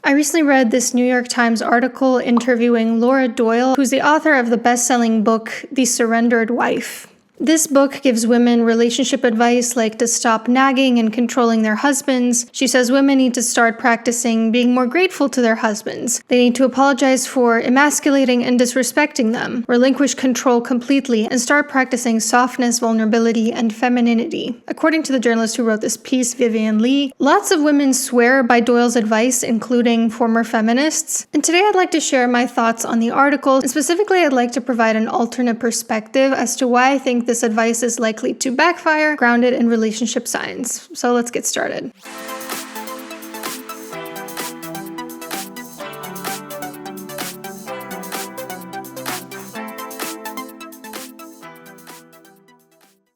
I recently read this New York Times article interviewing Laura Doyle, who's the author of the best-selling book, The Surrendered Wife. This book gives women relationship advice like to stop nagging and controlling their husbands. She says women need to start practicing being more grateful to their husbands. They need to apologize for emasculating and disrespecting them, relinquish control completely, and start practicing softness, vulnerability, and femininity. According to the journalist who wrote this piece, Vivian Lee, lots of women swear by Doyle's advice, including former feminists. And today I'd like to share my thoughts on the article, and specifically I'd like to provide an alternate perspective as to why I think this advice is likely to backfire, grounded in relationship science. So let's get started.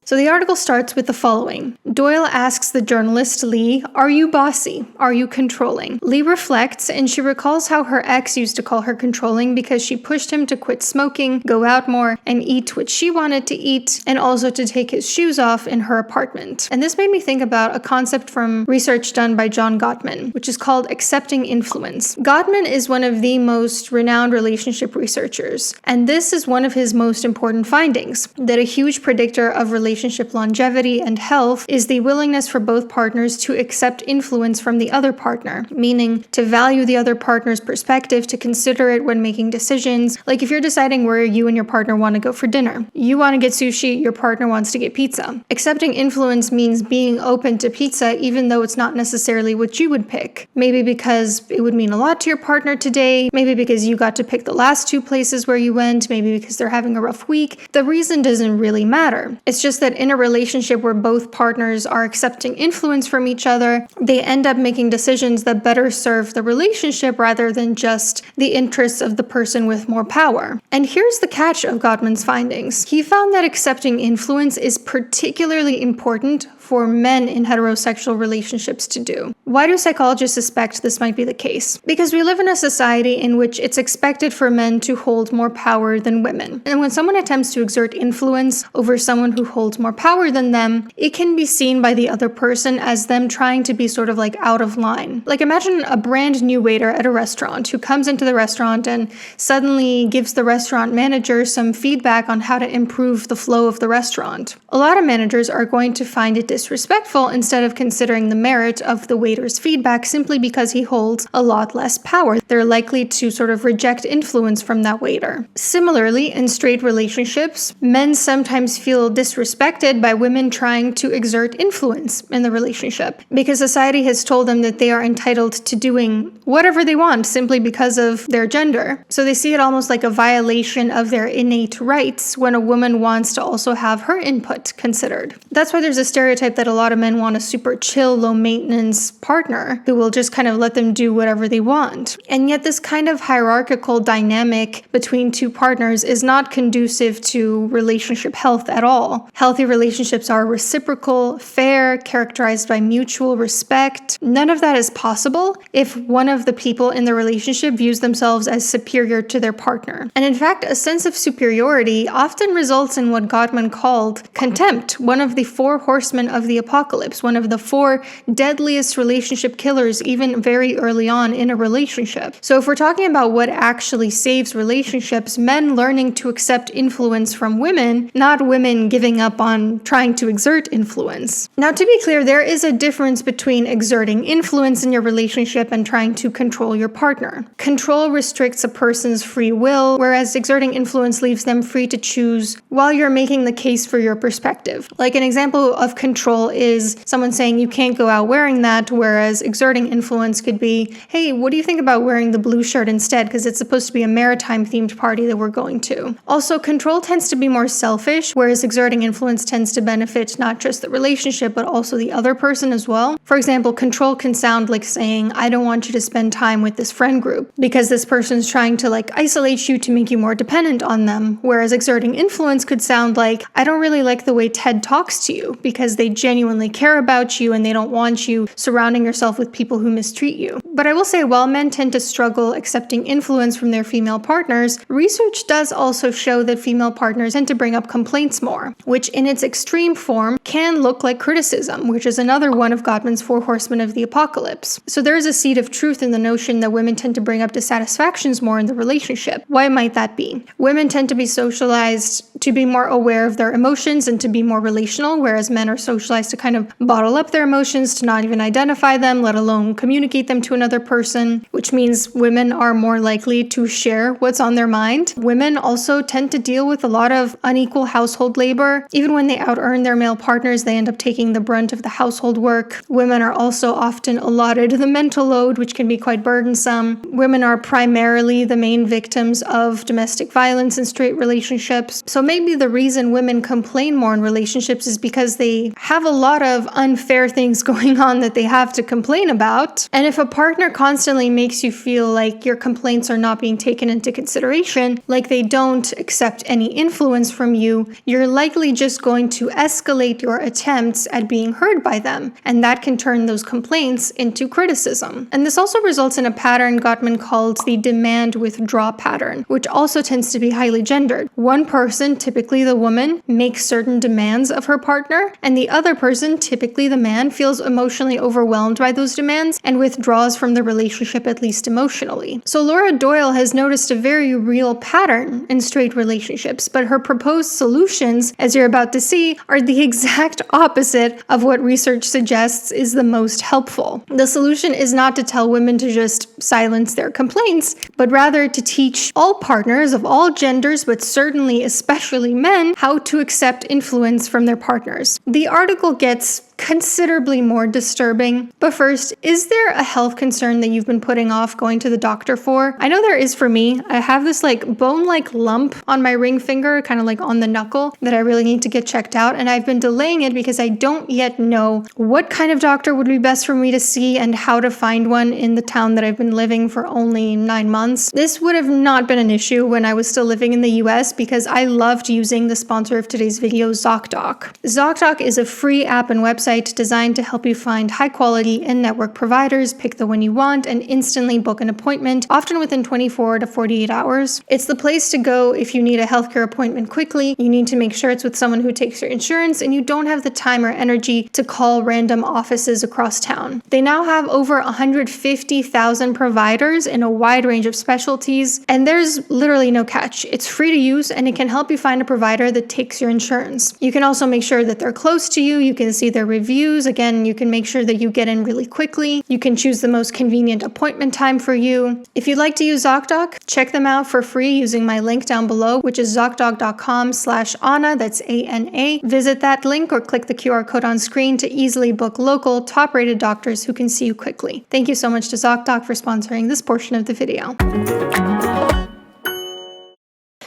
So the article starts with the following. Doyle asks the journalist Lee, "Are you bossy? Are you controlling?" Lee reflects and she recalls how her ex used to call her controlling because she pushed him to quit smoking, go out more, and eat what she wanted to eat, and also to take his shoes off in her apartment. And this made me think about a concept from research done by John Gottman, which is called accepting influence. Gottman is one of the most renowned relationship researchers, and this is one of his most important findings, that a huge predictor of relationship longevity and health is the willingness for both partners to accept influence from the other partner, meaning to value the other partner's perspective, to consider it when making decisions. Like if you're deciding where you and your partner want to go for dinner, you want to get sushi, your partner wants to get pizza. Accepting influence means being open to pizza even though it's not necessarily what you would pick. Maybe because it would mean a lot to your partner today, maybe because you got to pick the last two places where you went, maybe because they're having a rough week. The reason doesn't really matter. It's just that in a relationship where both partners are accepting influence from each other, they end up making decisions that better serve the relationship rather than just the interests of the person with more power. And here's the catch of Gottman's findings. He found that accepting influence is particularly important for men in heterosexual relationships to do. Why do psychologists suspect this might be the case? Because we live in a society in which it's expected for men to hold more power than women. And when someone attempts to exert influence over someone who holds more power than them, it can be seen by the other person as them trying to be sort of like out of line. Like imagine a brand new waiter at a restaurant who comes into the restaurant and suddenly gives the restaurant manager some feedback on how to improve the flow of the restaurant. A lot of managers are going to find it disrespectful instead of considering the merit of the waiter's feedback simply because he holds a lot less power. They're likely to sort of reject influence from that waiter. Similarly, in straight relationships, men sometimes feel disrespected by women trying to exert influence in the relationship because society has told them that they are entitled to doing whatever they want simply because of their gender. So they see it almost like a violation of their innate rights when a woman wants to also have her input considered. That's why there's a stereotype that a lot of men want a super chill, low-maintenance partner who will just kind of let them do whatever they want. And yet this kind of hierarchical dynamic between two partners is not conducive to relationship health at all. Healthy relationships are reciprocal, fair, characterized by mutual respect. None of that is possible if one of the people in the relationship views themselves as superior to their partner. And in fact, a sense of superiority often results in what Gottman called contempt, one of the four horsemen of the apocalypse, one of the four deadliest relationship killers even very early on in a relationship. So if we're talking about what actually saves relationships, men learning to accept influence from women, not women giving up on trying to exert influence. Now, to be clear, there is a difference between exerting influence in your relationship and trying to control your partner. Control restricts a person's free will, whereas exerting influence leaves them free to choose while you're making the case for your perspective. Like an example of control is someone saying you can't go out wearing that, whereas exerting influence could be, hey, what do you think about wearing the blue shirt instead? Because it's supposed to be a maritime themed party that we're going to. Also, control tends to be more selfish, whereas exerting influence tends to benefit not just the relationship, but also the other person as well. For example, control can sound like saying, I don't want you to spend time with this friend group because this person's trying to isolate you to make you more dependent on them. Whereas exerting influence could sound like, I don't really like the way Ted talks to you because they genuinely care about you and they don't want you surrounding yourself with people who mistreat you. But I will say, while men tend to struggle accepting influence from their female partners, research does also show that female partners tend to bring up complaints more, which in its extreme form can look like criticism, which is another one of Gottman's 4 horsemen of the apocalypse. So there is a seed of truth in the notion that women tend to bring up dissatisfactions more in the relationship. Why might that be? Women tend to be socialized to be more aware of their emotions and to be more relational, whereas men are socialized to kind of bottle up their emotions, to not even identify them, let alone communicate them to another person, which means women are more likely to share what's on their mind. Women also tend to deal with a lot of unequal household labor. Even when they out-earn their male partners, they end up taking the brunt of the household work. Women are also often allotted the mental load, which can be quite burdensome. Women are primarily the main victims of domestic violence in straight relationships. So maybe the reason women complain more in relationships is because they have a lot of unfair things going on that they have to complain about. And if a partner constantly makes you feel like your complaints are not being taken into consideration, like they don't accept any influence from you, you're likely just going to escalate your attempts at being heard by them. And that can turn those complaints into criticism. And this also results in a pattern Gottman called the demand-withdraw pattern, which also tends to be highly gendered. One person, typically the woman, makes certain demands of her partner, and the other person, typically the man, feels emotionally overwhelmed by those demands and withdraws from the relationship, at least emotionally. So Laura Doyle has noticed a very real pattern in straight relationships, but her proposed solutions, as you're about to see, are the exact opposite of what research suggests is the most helpful. The solution is not to tell women to just silence their complaints, but rather to teach all partners of all genders, but certainly especially men, how to accept influence from their partners. The article gets considerably more disturbing. But first, is there a health concern that you've been putting off going to the doctor for? I know there is for me. I have this bone-like lump on my ring finger, kind of like on the knuckle, that I really need to get checked out, and I've been delaying it because I don't yet know what kind of doctor would be best for me to see and how to find one in the town that I've been living for only 9 months. This would have not been an issue when I was still living in the US because I loved using the sponsor of today's video, ZocDoc. ZocDoc is a free app and website designed to help you find high-quality in-network providers, pick the one you want, and instantly book an appointment, often within 24 to 48 hours. It's the place to go if you need a healthcare appointment quickly, you need to make sure it's with someone who takes your insurance, and you don't have the time or energy to call random offices across town. They now have over 150,000 providers in a wide range of specialties, and there's literally no catch. It's free to use, and it can help you find a provider that takes your insurance. You can also make sure that they're close to you, you can see their reviews. Again, you can make sure that you get in really quickly. You can choose the most convenient appointment time for you. If you'd like to use ZocDoc, check them out for free using my link down below, which is ZocDoc.com/Anna, that's ANA. Visit that link or click the QR code on screen to easily book local, top-rated doctors who can see you quickly. Thank you so much to ZocDoc for sponsoring this portion of the video.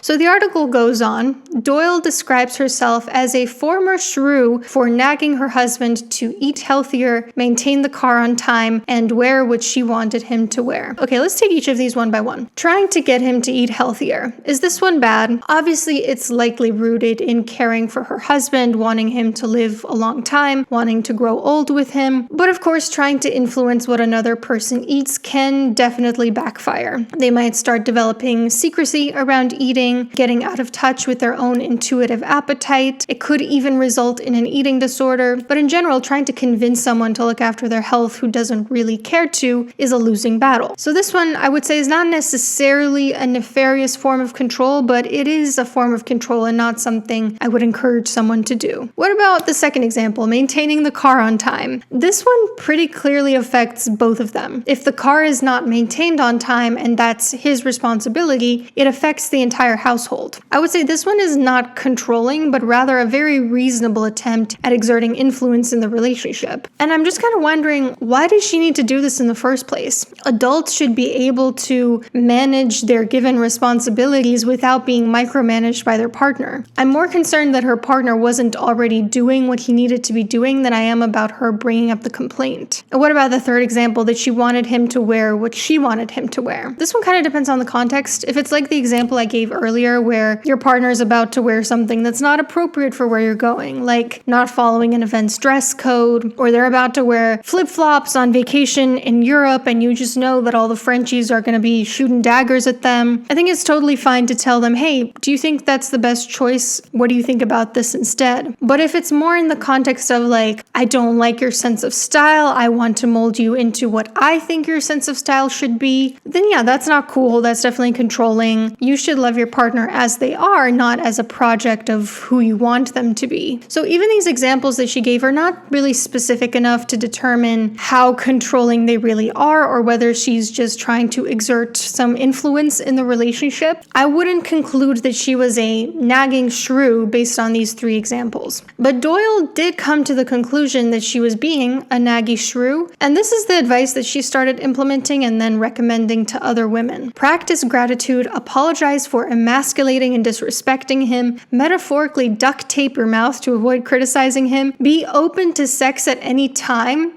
So the article goes on. Doyle describes herself as a former shrew for nagging her husband to eat healthier, maintain the car on time, and wear what she wanted him to wear. Okay, let's take each of these one by one. Trying to get him to eat healthier. Is this one bad? Obviously, it's likely rooted in caring for her husband, wanting him to live a long time, wanting to grow old with him. But of course, trying to influence what another person eats can definitely backfire. They might start developing secrecy around eating, getting out of touch with their own intuitive appetite. It could even result in an eating disorder. But in general, trying to convince someone to look after their health who doesn't really care to is a losing battle. So this one, I would say, is not necessarily a nefarious form of control, but it is a form of control and not something I would encourage someone to do. What about the second example, maintaining the car on time? This one pretty clearly affects both of them. If the car is not maintained on time and that's his responsibility, it affects the entire household. I would say this one is not controlling, but rather a very reasonable attempt at exerting influence in the relationship. And I'm just kind of wondering, why does she need to do this in the first place? Adults should be able to manage their given responsibilities without being micromanaged by their partner. I'm more concerned that her partner wasn't already doing what he needed to be doing than I am about her bringing up the complaint. And what about the third example, that she wanted him to wear what she wanted him to wear? This one kind of depends on the context. If it's like the example I gave earlier, earlier, where your partner is about to wear something that's not appropriate for where you're going, like not following an event's dress code, or they're about to wear flip-flops on vacation in Europe and you just know that all the Frenchies are going to be shooting daggers at them. I think it's totally fine to tell them, hey, do you think that's the best choice? What do you think about this instead? But if it's more in the context of like, I don't like your sense of style, I want to mold you into what I think your sense of style should be, then yeah, that's not cool. That's definitely controlling. You should love your partner as they are, not as a project of who you want them to be. So even these examples that she gave are not really specific enough to determine how controlling they really are or whether she's just trying to exert some influence in the relationship. I wouldn't conclude that she was a nagging shrew based on these 3 examples. But Doyle did come to the conclusion that she was being a naggy shrew, and this is the advice that she started implementing and then recommending to other women. Practice gratitude, apologize for emasculating and disrespecting him, metaphorically duct tape your mouth to avoid criticizing him, be open to sex at any time.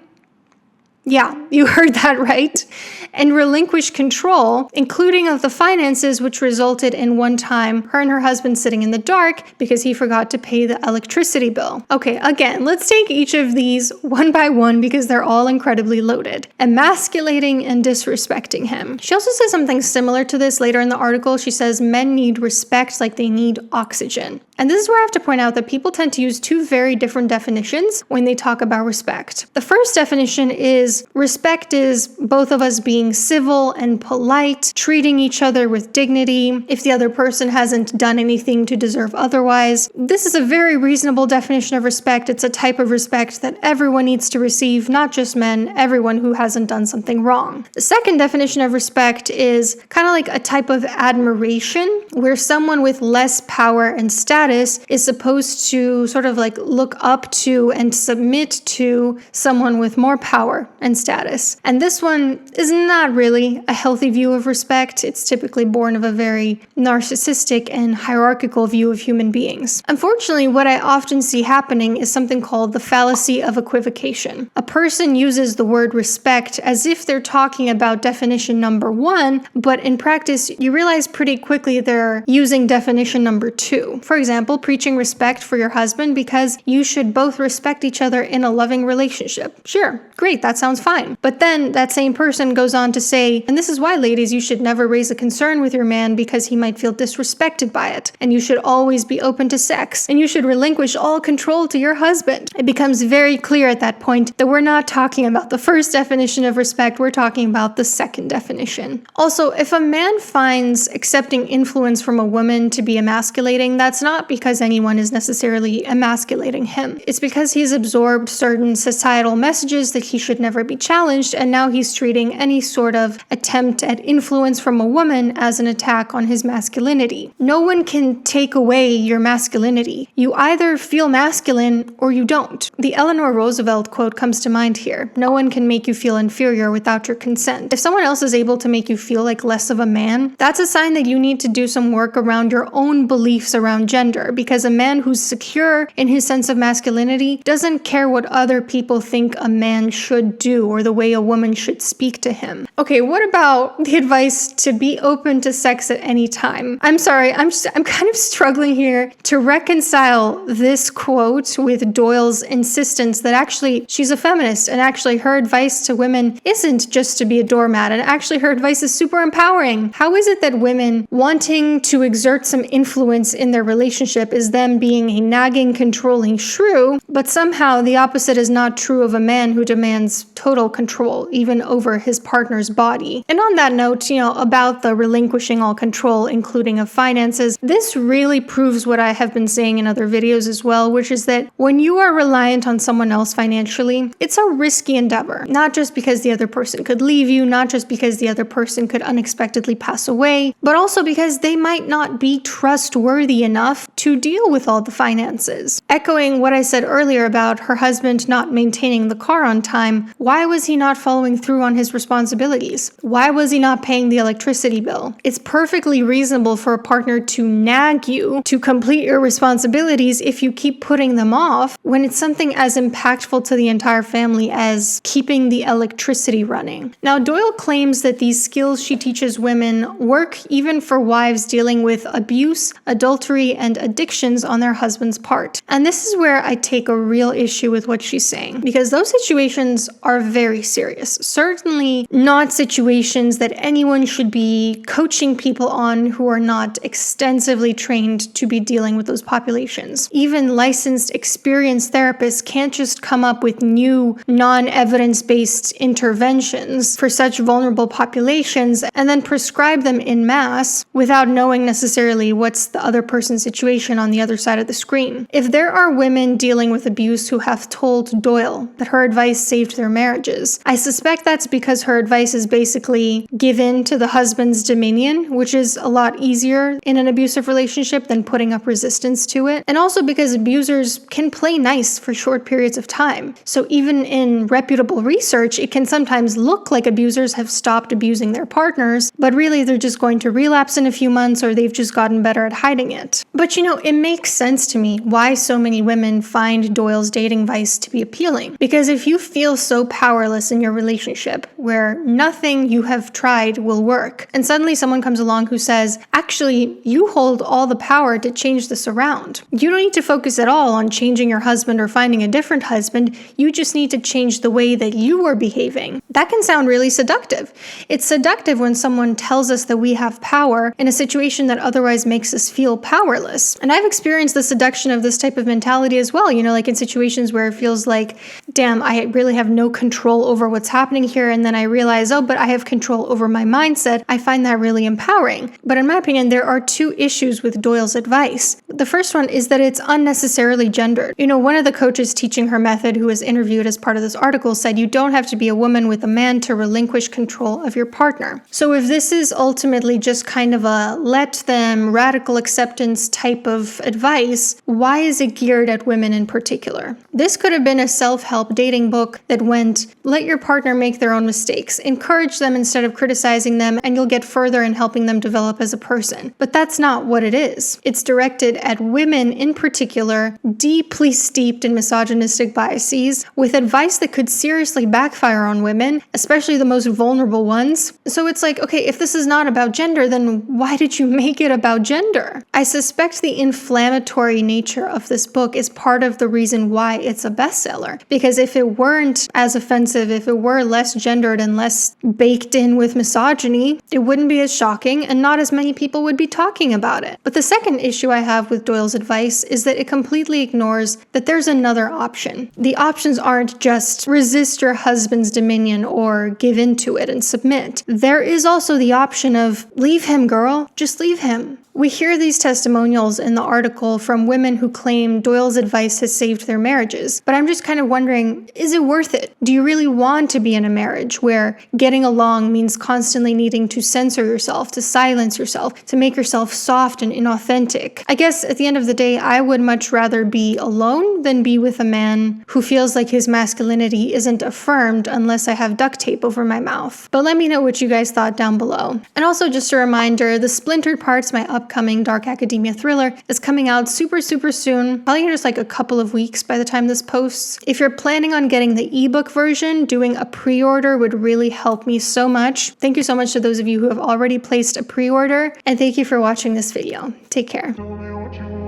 Yeah, you heard that right. And relinquish control, including of the finances, which resulted in one time her and her husband sitting in the dark because he forgot to pay the electricity bill. Okay, again, let's take each of these one by one because they're all incredibly loaded. Emasculating and disrespecting him. She also says something similar to this later in the article. She says men need respect like they need oxygen. And this is where I have to point out that people tend to use 2 very different definitions when they talk about respect. The first definition is respect is both of us being civil and polite, treating each other with dignity, if the other person hasn't done anything to deserve otherwise. This is a very reasonable definition of respect. It's a type of respect that everyone needs to receive, not just men, everyone who hasn't done something wrong. The second definition of respect is kind of like a type of admiration, where someone with less power and status is supposed to sort of like look up to and submit to someone with more power and status. And this one is not really a healthy view of respect. It's typically born of a very narcissistic and hierarchical view of human beings. Unfortunately, what I often see happening is something called the fallacy of equivocation. A person uses the word respect as if they're talking about definition number 1, but in practice, you realize pretty quickly they're using definition number 2. For example, preaching respect for your husband because you should both respect each other in a loving relationship. Sure, great, that sounds fine. But then that same person goes on to say, and this is why, ladies, you should never raise a concern with your man because he might feel disrespected by it. And you should always be open to sex. And you should relinquish all control to your husband. It becomes very clear at that point that we're not talking about the first definition of respect, we're talking about the second definition. Also, if a man finds accepting influence from a woman to be emasculating, that's not because anyone is necessarily emasculating him. It's because he's absorbed certain societal messages that he should never be challenged, and now he's treating any sort of attempt at influence from a woman as an attack on his masculinity. No one can take away your masculinity. You either feel masculine or you don't. The Eleanor Roosevelt quote comes to mind here. No one can make you feel inferior without your consent. If someone else is able to make you feel like less of a man, that's a sign that you need to do some work around your own beliefs around gender, because a man who's secure in his sense of masculinity doesn't care what other people think a man should do or the way a woman should speak to him. Okay, what about the advice to be open to sex at any time? I'm sorry, I'm kind of struggling here to reconcile this quote with Doyle's insistence that actually she's a feminist and actually her advice to women isn't just to be a doormat, and actually her advice is super empowering. How is it that women wanting to exert some influence in their relationship is them being a nagging, controlling shrew, but somehow the opposite is not true of a man who demands total control, even over his partner's body? And on that note, about the relinquishing all control, including of finances, this really proves what I have been saying in other videos as well, which is that when you are reliant on someone else financially, it's a risky endeavor. Not just because the other person could leave you, not just because the other person could unexpectedly pass away, but also because they might not be trustworthy enough to deal with all the finances. Echoing what I said earlier about her husband not maintaining the car on time, why was he not following through on his responsibilities? Why was he not paying the electricity bill? It's perfectly reasonable for a partner to nag you to complete your responsibilities if you keep putting them off when it's something as impactful to the entire family as keeping the electricity running. Now, Doyle claims that these skills she teaches women work even for wives dealing with abuse, adultery, and addictions on their husband's part. And this is where I take a real issue with what she's saying, because those situations are very serious. Certainly not situations that anyone should be coaching people on who are not extensively trained to be dealing with those populations. Even licensed, experienced therapists can't just come up with new, non-evidence-based interventions for such vulnerable populations and then prescribe them in mass without knowing necessarily what's the other person's situation on the other side of the screen. If there are women dealing with abuse who have told Doyle that her advice saved their marriages, I suspect that's because her advice is basically give in to the husband's dominion, which is a lot easier in an abusive relationship than putting up resistance to it, and also because abusers can play nice for short periods of time. So even in reputable research, it can sometimes look like abusers have stopped abusing their partners, but really they're just going to relapse in a few months or they've just gotten better at hiding it. But it makes sense to me why so many women find Doyle's dating advice to be appealing. Because if you feel so powerless in your relationship where nothing you have tried will work, and suddenly someone comes along who says, actually, you hold all the power to change this around. You don't need to focus at all on changing your husband or finding a different husband. You just need to change the way that you are behaving. That can sound really seductive. It's seductive when someone tells us that we have power in a situation that otherwise makes us feel powerless. And I've experienced the seduction of this type of mentality as well, like in situations where it feels like, damn, I really have no control over what's happening here. And then I realize, oh, but I have control over my mindset. I find that really empowering. But in my opinion, there are two issues with Doyle's advice. The first one is that it's unnecessarily gendered. One of the coaches teaching her method who was interviewed as part of this article said you don't have to be a woman with a man to relinquish control of your partner. So if this is ultimately just kind of a let them radical acceptance type of advice, why is it geared at women in particular? This could have been a self-help dating book that went, let your partner make their own mistakes, encourage them instead of criticizing them, and you'll get further in helping them develop as a person. But that's not what it is. It's directed at women in particular, deeply steeped in misogynistic biases, with advice that could seriously backfire on women, especially the most vulnerable ones. So it's like, okay, if this is not about gender, then why did you make it about gender? I suspect the inflammatory nature of this book is part of the reason why it's a bestseller. Because if it weren't as offensive, if it were less gendered and less baked in with misogyny, it wouldn't be as shocking and not as many people would be talking about it. But the second issue I have with Doyle's advice is that it completely ignores that there's another option. The options aren't just resist your husband's dominion or give in to it and submit. There is also the option of leave him, girl, just leave him. We hear these testimonials in the article from women who claim Doyle's advice has saved their marriages, but I'm just kind of wondering, is it worth it? Do you really want to be in a marriage where getting along means constantly needing to censor yourself, to silence yourself, to make yourself soft and inauthentic? I guess at the end of the day, I would much rather be alone than be with a man who feels like his masculinity isn't affirmed unless I have duct tape over my mouth. But let me know what you guys thought down below. And also just a reminder, The Splintered Parts, my upcoming dark academia thriller, is coming out super soon, probably in just like a couple of weeks by the time this posts. If you're planning on getting the ebook version, doing a pre-order would really help me so much. Thank you so much to those of you who have already placed a pre-order, and thank you for watching this video. Take care. Tell me what you